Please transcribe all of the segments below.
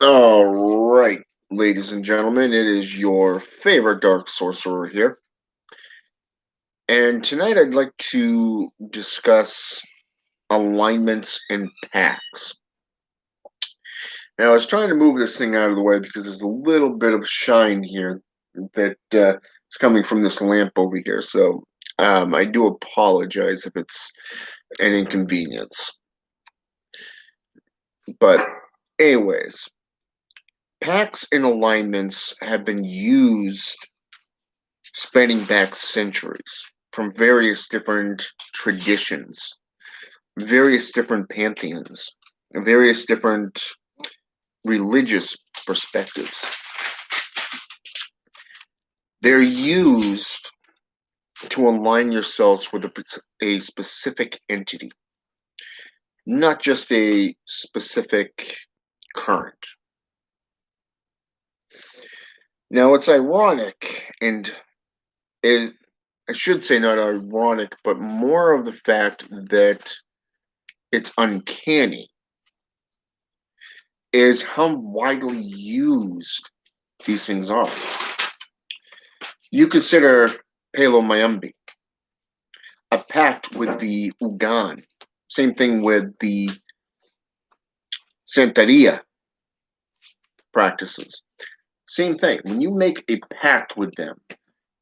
All right, ladies and gentlemen, it is your favorite dark sorcerer here. And tonight I'd like to discuss alignments and pacts. Now, I was trying to move this thing out of the way because there's a little bit of shine here that is coming from this lamp over here. So I do apologize if it's an inconvenience. But, anyways, pacts and alignments have been used spanning back centuries from various different traditions, various different pantheons, various different religious perspectives. They're used to align yourselves with a specific entity, not just a specific current. Now, it's ironic, and I should say not ironic, but more of the fact that it's uncanny, is how widely used these things are. You consider Palo Mayumbi, a pact with the Ugan. Same thing with the Santeria practices. Same thing. When you make a pact with them,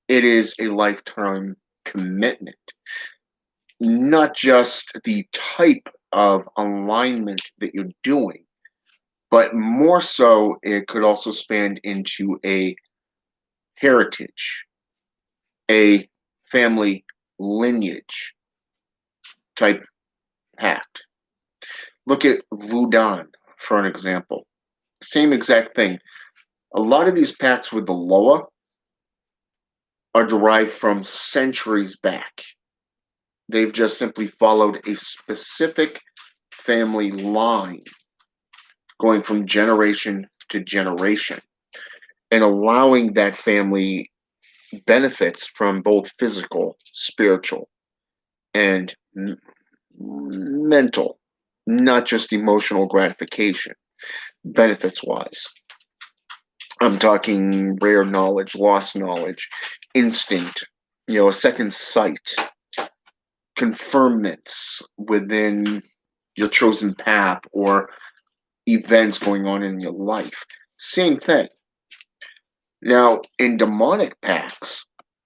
it is a lifetime commitment. Not just the type of alignment that you're doing, but more so, it could also span into a heritage, a family lineage type pact. Look at Vudan for an example. Same exact thing. A lot of these pacts with the Loa are derived from centuries back. They've just simply followed a specific family line going from generation to generation and allowing that family benefits from both physical, spiritual, and mental, not just emotional gratification, benefits wise. I'm talking rare knowledge, lost knowledge, instinct, a second sight, confirmance within your chosen path or events going on in your life. Same thing. Now, in demonic pacts,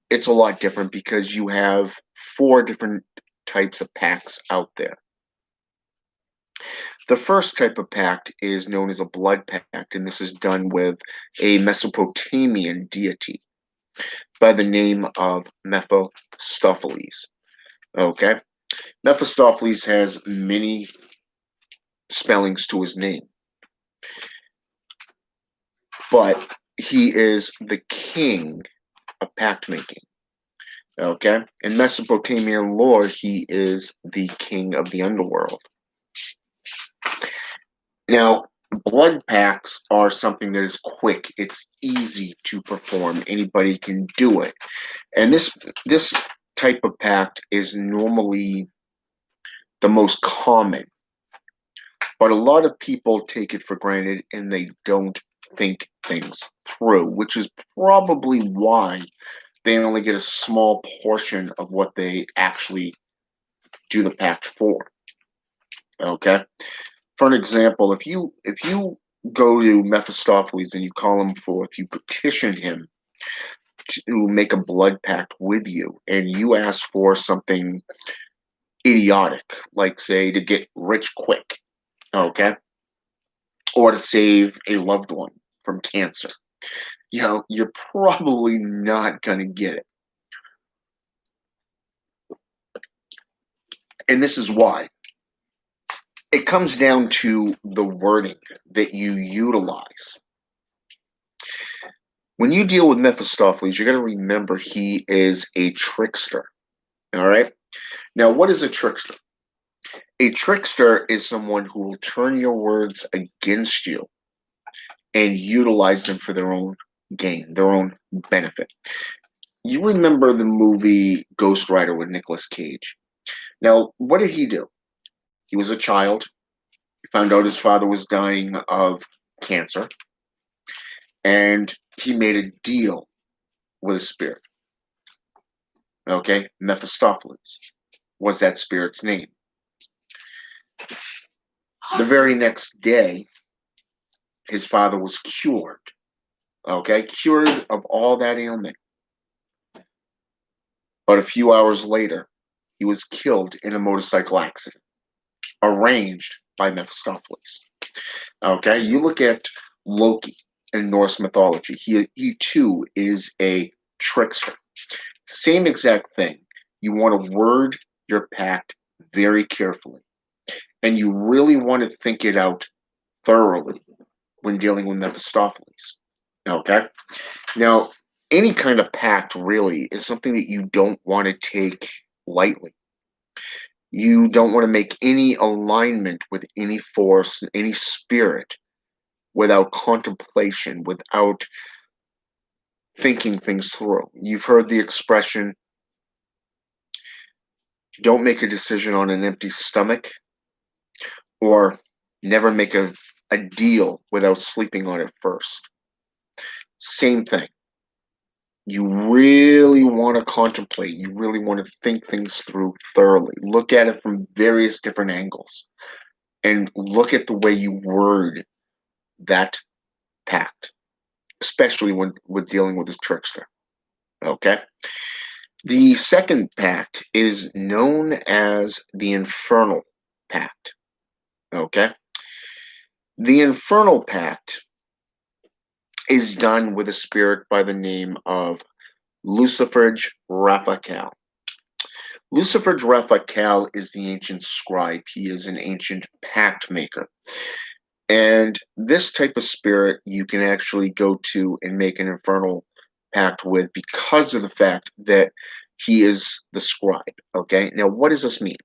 it's a lot different because you have 4 different types of pacts out there. The first type of pact is known as a blood pact, and this is done with a Mesopotamian deity by the name of Mephistopheles. Okay? Mephistopheles has many spellings to his name, but he is the king of pact making. Okay? In Mesopotamian lore, he is the king of the underworld. Now, blood pacts are something that is quick. It's easy to perform. Anybody can do it. And this type of pact is normally the most common. But a lot of people take it for granted and they don't think things through, which is probably why they only get a small portion of what they actually do the pact for. Okay? For an example, if you go to Mephistopheles and you call him forth, you petition him to make a blood pact with you, and you ask for something idiotic, like say to get rich quick, okay, or to save a loved one from cancer, you're probably not gonna get it, and this is why. It comes down to the wording that you utilize. When you deal with Mephistopheles, you got to remember he is a trickster. All right. Now, what is a trickster? A trickster is someone who will turn your words against you and utilize them for their own gain, their own benefit. You remember the movie Ghost Rider with Nicolas Cage. Now, what did he do? He was a child. He found out his father was dying of cancer, and he made a deal with a spirit. Okay, Mephistopheles was that spirit's name. The very next day, his father was cured. Okay, cured of all that ailment. But a few hours later, he was killed in a motorcycle accident, arranged by Mephistopheles. Okay, you look at Loki in Norse mythology. He too is a trickster. Same exact thing. You want to word your pact very carefully, and you really want to think it out thoroughly when dealing with Mephistopheles. Okay, now any kind of pact really is something that you don't want to take lightly. You don't want to make any alignment with any force, any spirit without contemplation, without thinking things through. You've heard the expression, don't make a decision on an empty stomach, or never make a deal without sleeping on it first. Same thing. You really want to contemplate, you really want to think things through thoroughly. Look at it from various different angles and look at the way you word that pact, especially when with dealing with a trickster. Okay? The second pact is known as the Infernal Pact. Okay? The Infernal Pact is done with a spirit by the name of Luciferge Raphael. Luciferge Raphael is the ancient scribe. He is an ancient pact maker. And this type of spirit you can actually go to and make an infernal pact with because of the fact that he is the scribe. Okay, now what does this mean?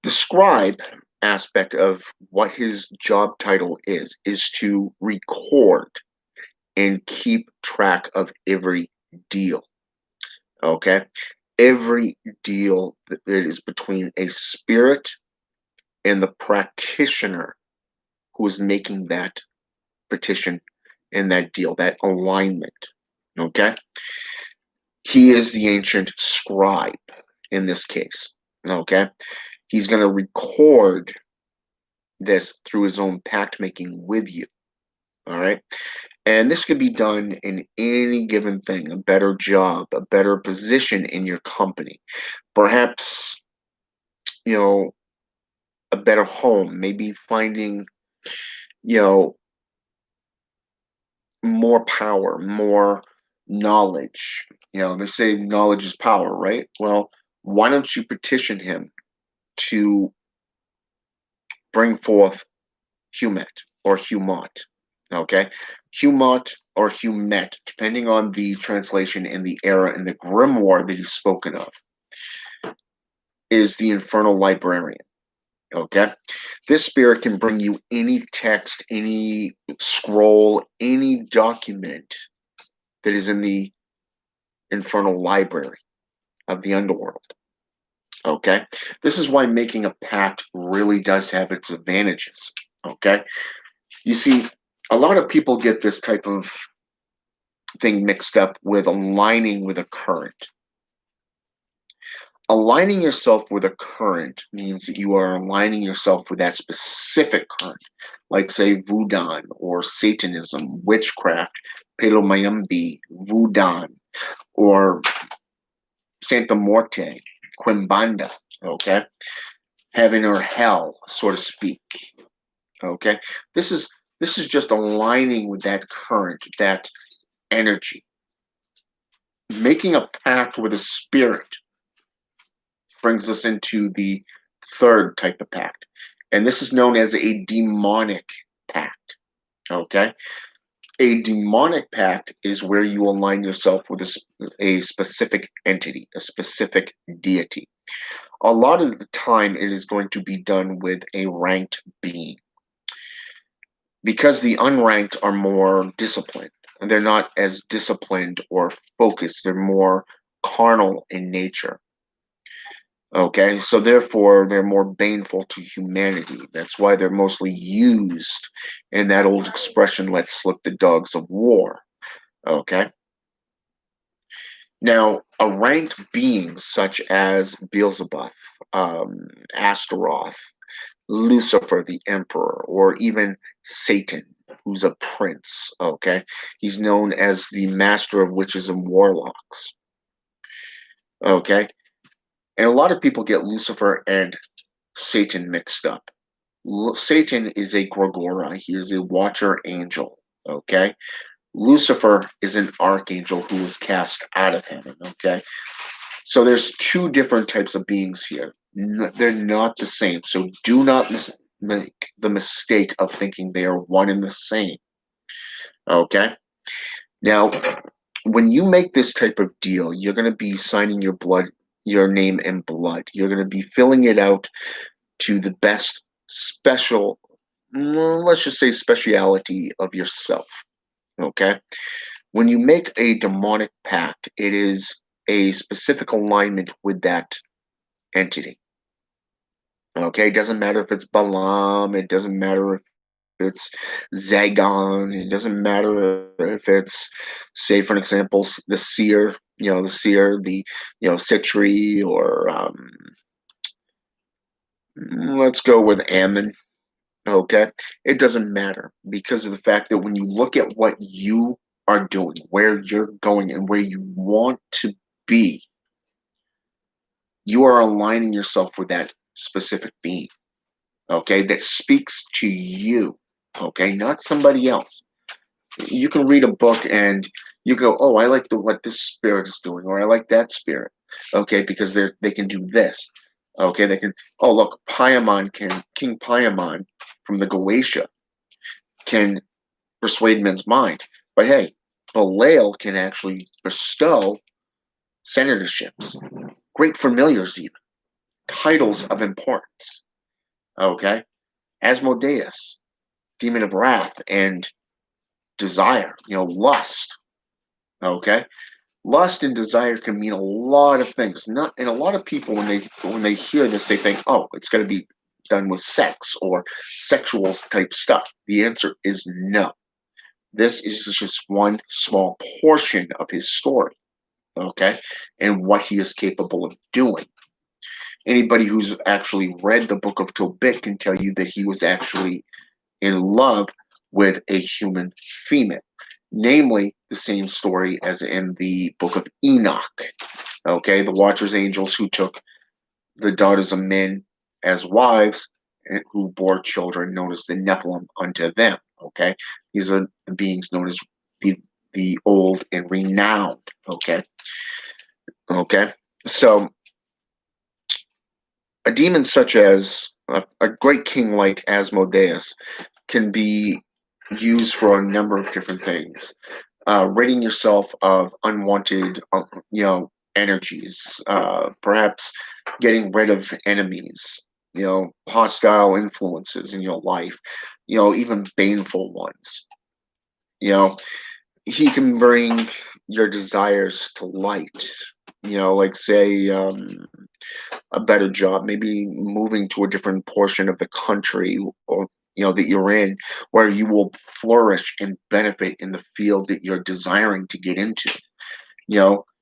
The scribe aspect of what his job title is to record and keep track of every deal. Okay, every deal that is between a spirit and the practitioner who is making that petition and that deal, that alignment. Okay, he is the ancient scribe in this case. Okay, he's going to record this through his own pact making with you. All right. And this could be done in any given thing, a better job, a better position in your company. Perhaps, you know, a better home, maybe finding, you know, more power, more knowledge. They say knowledge is power, right? Well, why don't you petition him to bring forth Humet or Humot? Okay, Humot or Humet, depending on the translation and the era and the grimoire that he's spoken of, is the infernal librarian. Okay, this spirit can bring you any text, any scroll, any document that is in the infernal library of the underworld. Okay, this is why making a pact really does have its advantages. Okay, you see, a lot of people get this type of thing mixed up with aligning with a current. Aligning yourself with a current means that you are aligning yourself with that specific current, like say Voodoo or Satanism, witchcraft, Palomayambi, Voodoo, or Santa Morte, Quimbanda, okay? Heaven or hell, so to speak. Okay? This is just aligning with that current, that energy. Making a pact with a spirit brings us into the third type of pact. And this is known as a demonic pact. Okay? A demonic pact is where you align yourself with a specific entity, a specific deity. A lot of the time, it is going to be done with a ranked being because the unranked are more disciplined. they're not as disciplined or focused. They're more carnal in nature. Okay, so therefore they're more baneful to humanity. That's why they're mostly used in that old expression, let's slip the dogs of war. Okay, now a ranked being such as Beelzebub, Astaroth, Lucifer, the emperor, or even Satan, who's a prince. Okay, he's known as the master of witches and warlocks. Okay, and a lot of people get Lucifer and Satan mixed up. Satan is a Gorgora. He is a watcher angel. Okay. Lucifer is an archangel who was cast out of heaven. Okay. So there's two different types of beings here. They're not the same. So do not make the mistake of thinking they are one and the same. Okay. Now, when you make this type of deal, you're going to be signing your name in blood. You're going to be filling it out to the best special, let's just say, speciality of yourself. Okay. When you make a demonic pact, it is a specific alignment with that entity. Okay. It doesn't matter if it's Balaam, it doesn't matter if it's Zagon, it doesn't matter if it's, say, for an example, the seer, Citri, or let's go with Ammon. Okay. It doesn't matter because of the fact that when you look at what you are doing, where you're going, and where you want to be, you are aligning yourself with that specific being. Okay. That speaks to you. Okay. Not somebody else. You can read a book and you go, oh, I like what this spirit is doing, or I like that spirit. Okay. Because they can do this. Okay. They can, oh, look, King Paimon from the Goetia can persuade men's mind. But hey, Belial can actually bestow senatorships, great familiars, even titles of importance. Okay, Asmodeus, demon of wrath and desire. Lust. Okay, lust and desire can mean a lot of things. Not and a lot of people when they hear this, they think, oh, it's going to be done with sex or sexual type stuff. The answer is no. This is just one small portion of his story, okay, and what he is capable of doing. Anybody who's actually read the book of Tobit can tell you that he was actually in love with a human female, namely the same story as in the book of Enoch. Okay, the Watchers angels who took the daughters of men as wives and who bore children known as the Nephilim unto them. Okay, these are the beings known as the the old and renowned. Okay, okay. So a demon such as a great king like Asmodeus can be used for a number of different things. Ridding yourself of unwanted, energies. Perhaps getting rid of enemies. Hostile influences in your life. Even baneful ones. You know, he can bring your desires to light. Like say a better job, maybe moving to a different portion of the country or that you're in, where you will flourish and benefit in the field that you're desiring to get into.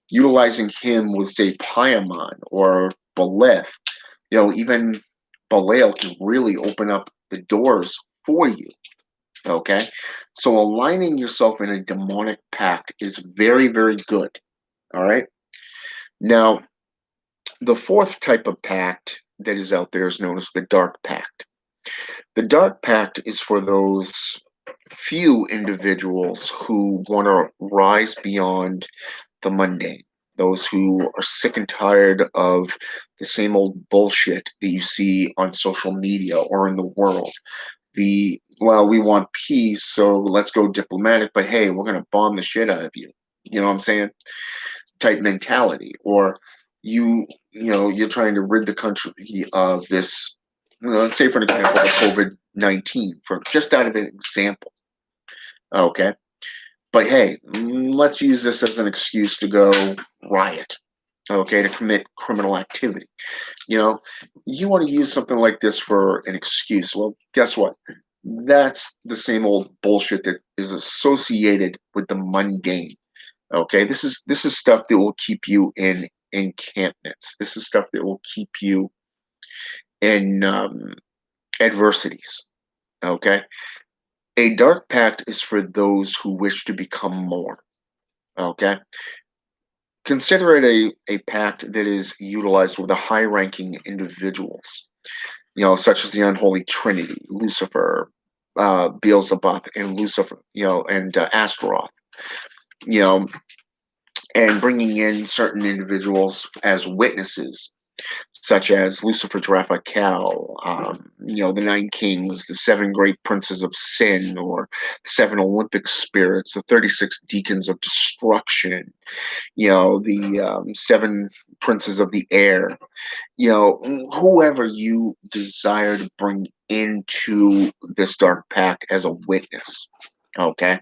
Utilizing him with say Paimon or Belith, even Belial can really open up the doors for you. Okay, so aligning yourself in a demonic pact is very, very good. All right. Now, the fourth type of pact that is out there is known as the dark pact. The dark pact is for those few individuals who want to rise beyond the mundane, those who are sick and tired of the same old bullshit that you see on social media or in the world. Well, we want peace, so let's go diplomatic, but hey, we're going to bomb the shit out of you. You know what I'm saying? Type mentality. Or you're trying to rid the country of this, let's say, for an example, the COVID-19, for just out of an example. Okay. But hey, let's use this as an excuse to go riot, okay, to commit criminal activity. You know, you want to use something like this for an excuse. Well, guess what? That's the same old bullshit that is associated with the mundane. Okay, this is stuff that will keep you in encampments. This is stuff that will keep you in adversities. Okay, a dark pact is for those who wish to become more. Okay, consider it a pact that is utilized with a high-ranking individuals. Such as the unholy trinity, Lucifer, Beelzebub, and Lucifer. And Astaroth. You know, and bringing in certain individuals as witnesses, such as Lucifer, Raphael, the nine kings, the seven great princes of sin, or the seven Olympic spirits, the 36 deacons of destruction, the seven princes of the air, whoever you desire to bring into this dark pact as a witness, okay,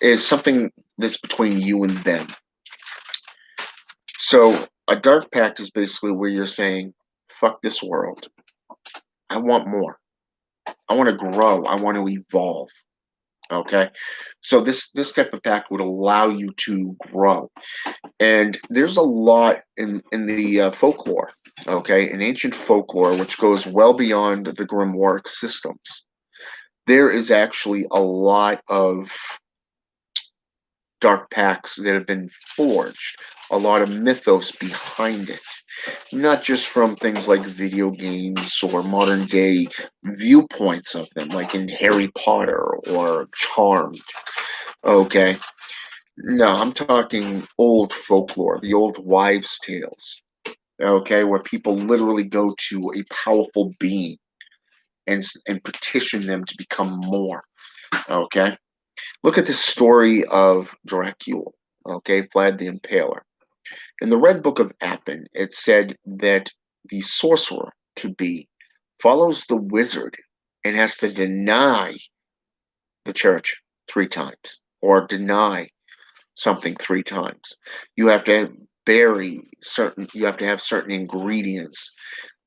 is something that's between you and them. So a dark pact is basically where you're saying, fuck this world. I want more. I want to grow. I want to evolve. Okay. So this type of pact would allow you to grow. And there's a lot in the folklore, okay, in ancient folklore, which goes well beyond the grimoire systems. There is actually a lot of dark pacts that have been forged, a lot of mythos behind it, not just from things like video games or modern day viewpoints of them, like in Harry Potter or Charmed. Okay. No, I'm talking old folklore, the old wives' tales, okay, where people literally go to a powerful being and petition them to become more, okay? Look at the story of Dracula, okay, Vlad the Impaler. In the Red Book of Appin, it said that the sorcerer to be follows the wizard and has to deny the church 3 times or deny something 3 times. You have to you have to have certain ingredients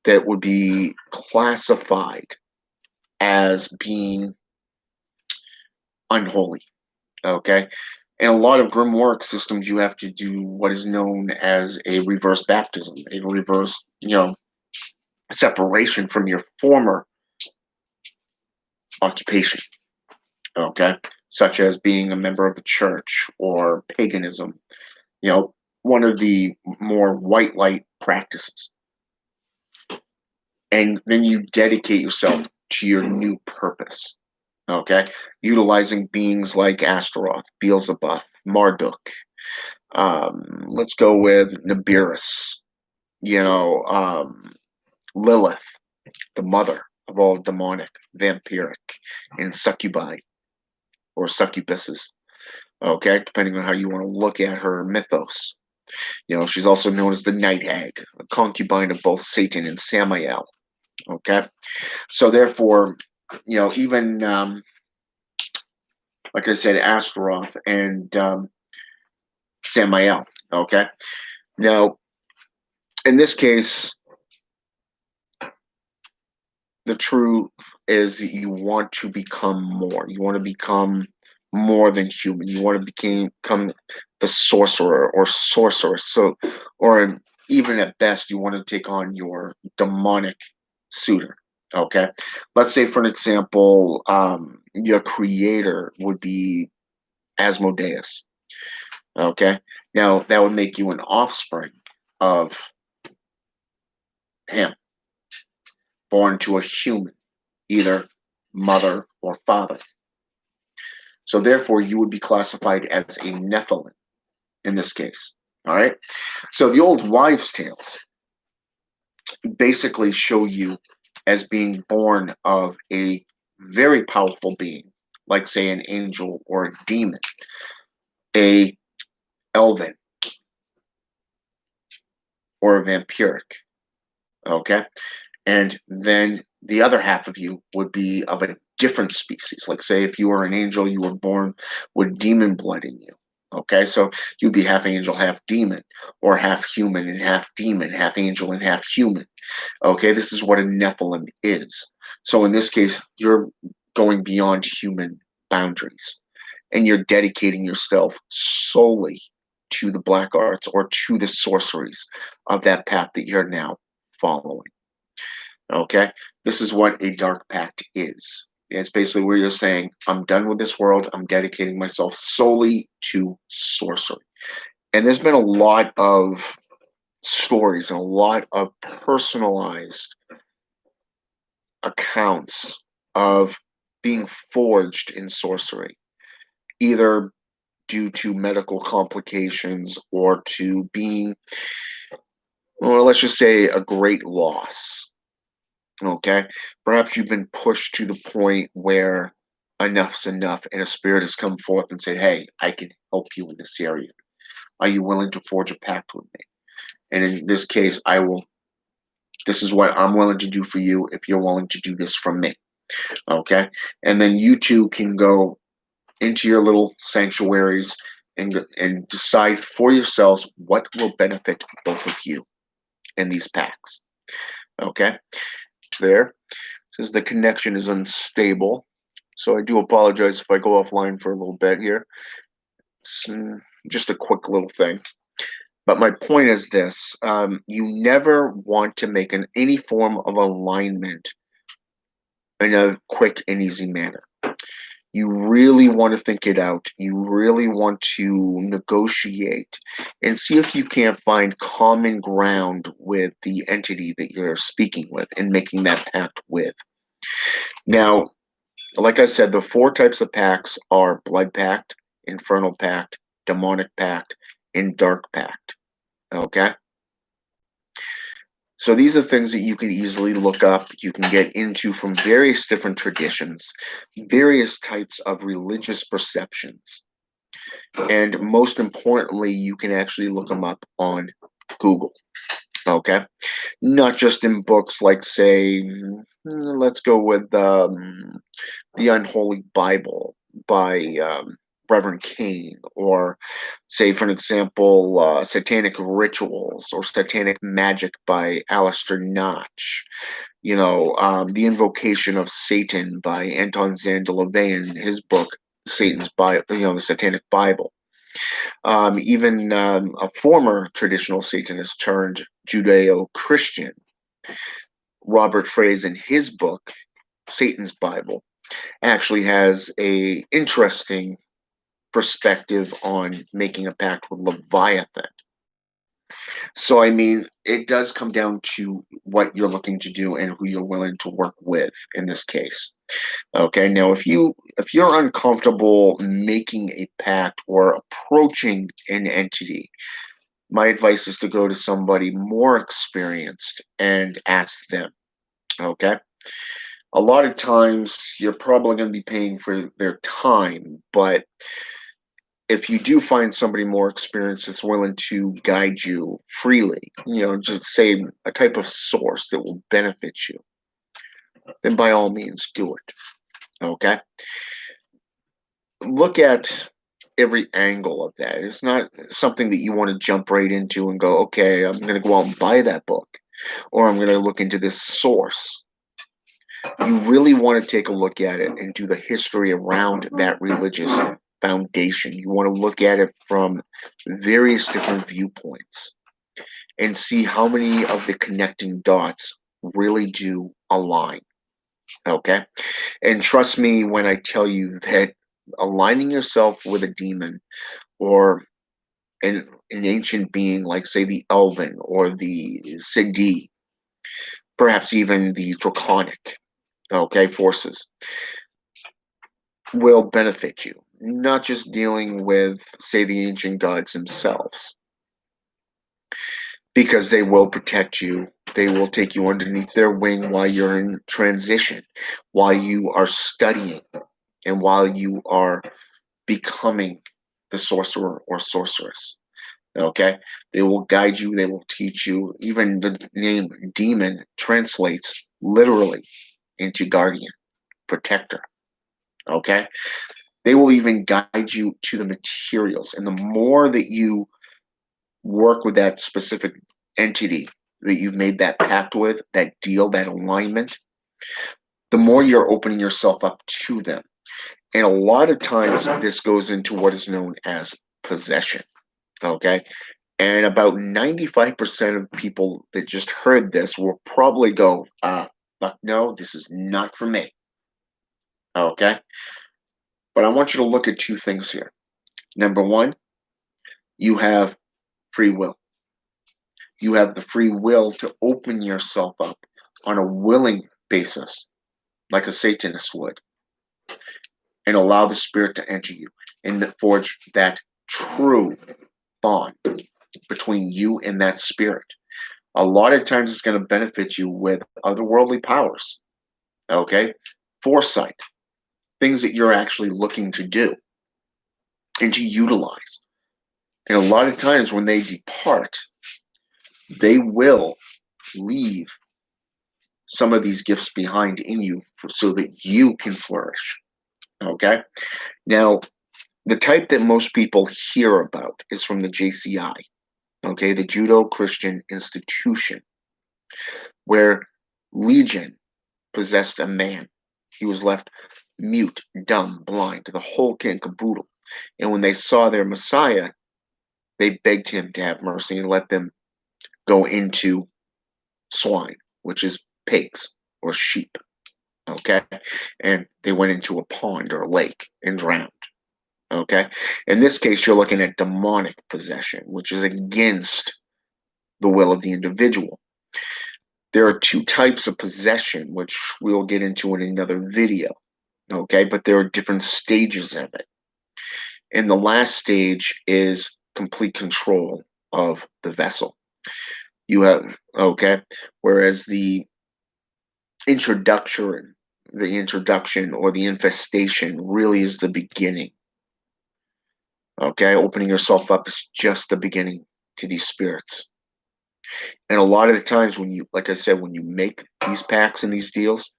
that would be classified as being unholy. Okay. In a lot of grimoire systems, you have to do what is known as a reverse baptism, a reverse, separation from your former occupation. Okay. Such as being a member of the church or paganism, you know, one of the more white light practices. And then you dedicate yourself to your new purpose. Okay. Utilizing beings like Astaroth, Beelzebub, Marduk. Let's go with Nibiris, Lilith, the mother of all demonic, vampiric, and succubi or succubuses. Okay, depending on how you want to look at her mythos. She's also known as the night hag, a concubine of both Satan and Samael. Okay, so therefore, even like I said, Astaroth and Samael. Okay, now in this case, the truth is that you want to become more. You want to become more than human. You want to become the sorcerer or sorceress. So, or even at best, you want to take on your demonic suitor. Okay, let's say for an example, your creator would be Asmodeus. Okay, now that would make you an offspring of him, born to a human, either mother or father. So therefore, you would be classified as a Nephilim in this case. All right. So the old wives' tales basically show you as being born of a very powerful being, like say an angel or a demon, a elven, or a vampiric. Okay. And then the other half of you would be of a different species. Like, say, if you were an angel, you were born with demon blood in you. Okay, so you'd be half angel, half demon, or half human and half demon, half angel and half human. Okay, this is what a Nephilim is. So in this case, you're going beyond human boundaries and you're dedicating yourself solely to the black arts or to the sorceries of that path that you're now following. Okay, this is what a dark pact is. It's basically where you're saying, I'm done with this world, I'm dedicating myself solely to sorcery. And there's been a lot of stories and a lot of personalized accounts of being forged in sorcery, either due to medical complications or to being, well, let's just say, a great loss. Okay. Perhaps you've been pushed to the point where enough's enough and a spirit has come forth and said, hey, I can help you in this area. Are you willing to forge a pact with me? And in this case, I will. This is what I'm willing to do for you if you're willing to do this from me. Okay. And then you two can go into your little sanctuaries and decide for yourselves what will benefit both of you in these packs. Okay. There. Says the connection is unstable. So I do apologize if I go offline for a little bit here. It's just a quick little thing. But my point is this: you never want to make any form of alignment in a quick and easy manner. You really want to think it out. You really want to negotiate and see if you can't find common ground with the entity that you're speaking with and making that pact with. Now, like I said, the four types of pacts are Blood Pact, Infernal Pact, Demonic Pact, and Dark Pact. Okay? So these are things that you can easily look up. You can get into from various different traditions, various types of religious perceptions. And most importantly, you can actually look them up on Google. Okay? Not just in books like, say, let's go with The Unholy Bible by Reverend Kane, or say, for an example, Satanic Rituals or Satanic Magic by Alistair Notch. The Invocation of Satan by Anton Zandalove in his book, Satan's Bible, the Satanic Bible. Even a former traditional Satanist turned Judeo-Christian, Robert Fraze, in his book, Satan's Bible, actually has a interesting perspective on making a pact with Leviathan. So, I mean, it does come down to what you're looking to do and who you're willing to work with in this case. Okay, now if you're uncomfortable making a pact or approaching an entity, my advice is to go to somebody more experienced and ask them. Okay. A lot of times you're probably going to be paying for their time, but if you do find somebody more experienced that's willing to guide you freely, just say a type of source that will benefit you, then by all means do it. Okay. Look at every angle of that. It's not something that you want to jump right into and go, okay, I'm going to go out and buy that book, or I'm going to look into this source. You really want to take a look at it and do the history around that religious foundation. You want to look at it from various different viewpoints and see how many of the connecting dots really do align. Okay. And trust me when I tell you that aligning yourself with a demon or an ancient being like, say, the Elven or the Siddhi, perhaps even the Draconic, okay, forces, will benefit you. Not just dealing with, say, the ancient gods themselves, because they will protect you. They will take you underneath their wing while you're in transition, while you are studying, and while you are becoming the sorcerer or sorceress. Okay? They will guide you, they will teach you. Even the name demon translates literally into guardian. protector. Okay? They will even guide you to the materials. And the more that you work with that specific entity that you've made that pact with, that deal, that alignment, the more you're opening yourself up to them. And a lot of times this goes into what is known as possession. Okay? And about 95% of people that just heard this will probably go, fuck no, this is not for me. Okay? But I want you to look at two things here. Number one, you have free will. You have the free will to open yourself up on a willing basis, like a Satanist would, and allow the spirit to enter you and forge that true bond between you and that spirit. A lot of times it's going to benefit you with otherworldly powers, okay? Foresight, things that you're actually looking to do and to utilize. And a lot of times when they depart, they will leave some of these gifts behind in you so that you can flourish. Okay. Now, the type that most people hear about is from the JCI, okay, the Judo Christian Institution, where Legion possessed a man. He was left mute, dumb, blind, the whole kit and caboodle. And when they saw their Messiah, they begged him to have mercy and let them go into swine, which is pigs or sheep. Okay. And they went into a pond or a lake and drowned. Okay. In this case, you're looking at demonic possession, which is against the will of the individual. There are two types of possession, which we'll get into in another video. Okay. But there are different stages of it. And the last stage is complete control of the vessel. You have, okay. Whereas the introduction or the infestation really is the beginning. Okay, opening yourself up is just the beginning to these spirits. And a lot of the times when you, like I said, when you make these pacts and these deals,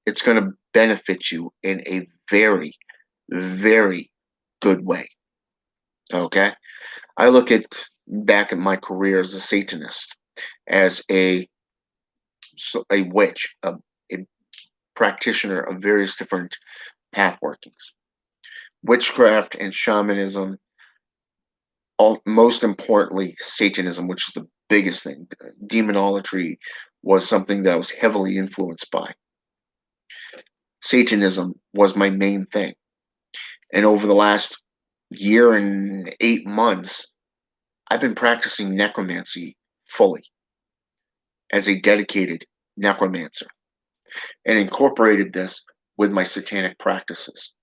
it's going to benefit you in a very, very good way. Okay, I look at back at my career as a Satanist, as a witch, a practitioner of various different path workings, witchcraft and shamanism. Most importantly, Satanism, which is the biggest thing. Demonolatry was something that I was heavily influenced by. Satanism was my main thing. And over the last year and 8 months, I've been practicing necromancy fully as a dedicated necromancer and incorporated this with my satanic practices.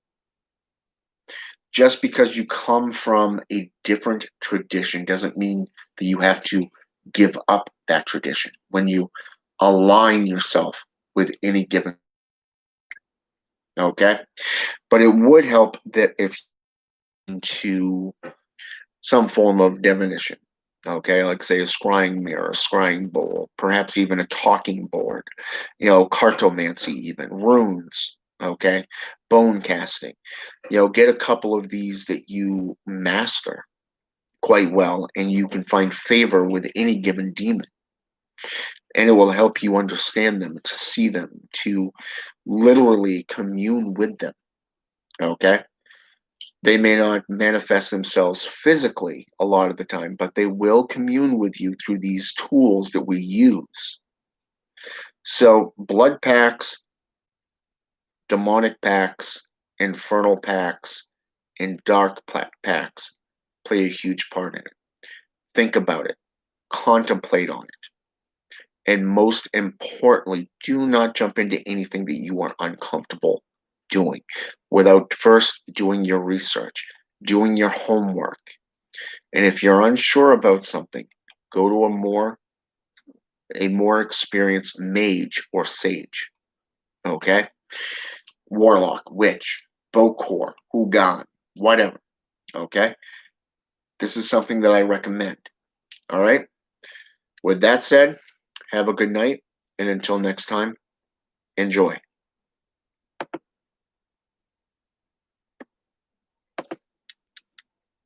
Just because you come from a different tradition doesn't mean that you have to give up that tradition when you align yourself with any given. Okay. But it would help that if into some form of divination. Okay, like say a scrying mirror, a scrying bowl, perhaps even a talking board, cartomancy, even runes, okay, bone casting. Get a couple of these that you master quite well, and you can find favor with any given demon. And it will help you understand them, to see them, to literally commune with them. Okay. They may not manifest themselves physically a lot of the time, but they will commune with you through these tools that we use. So, blood pacts, demonic pacts, infernal pacts, and dark pacts play a huge part in it. Think about it, contemplate on it, and most importantly, do not jump into anything that you are uncomfortable doing without first doing your research, doing your homework. And if you're unsure about something, go to a more experienced mage or sage. Okay? Warlock, witch, Bokor, Hugan, whatever. Okay? This is something that I recommend. All right? With that said, have a good night, and until next time, enjoy.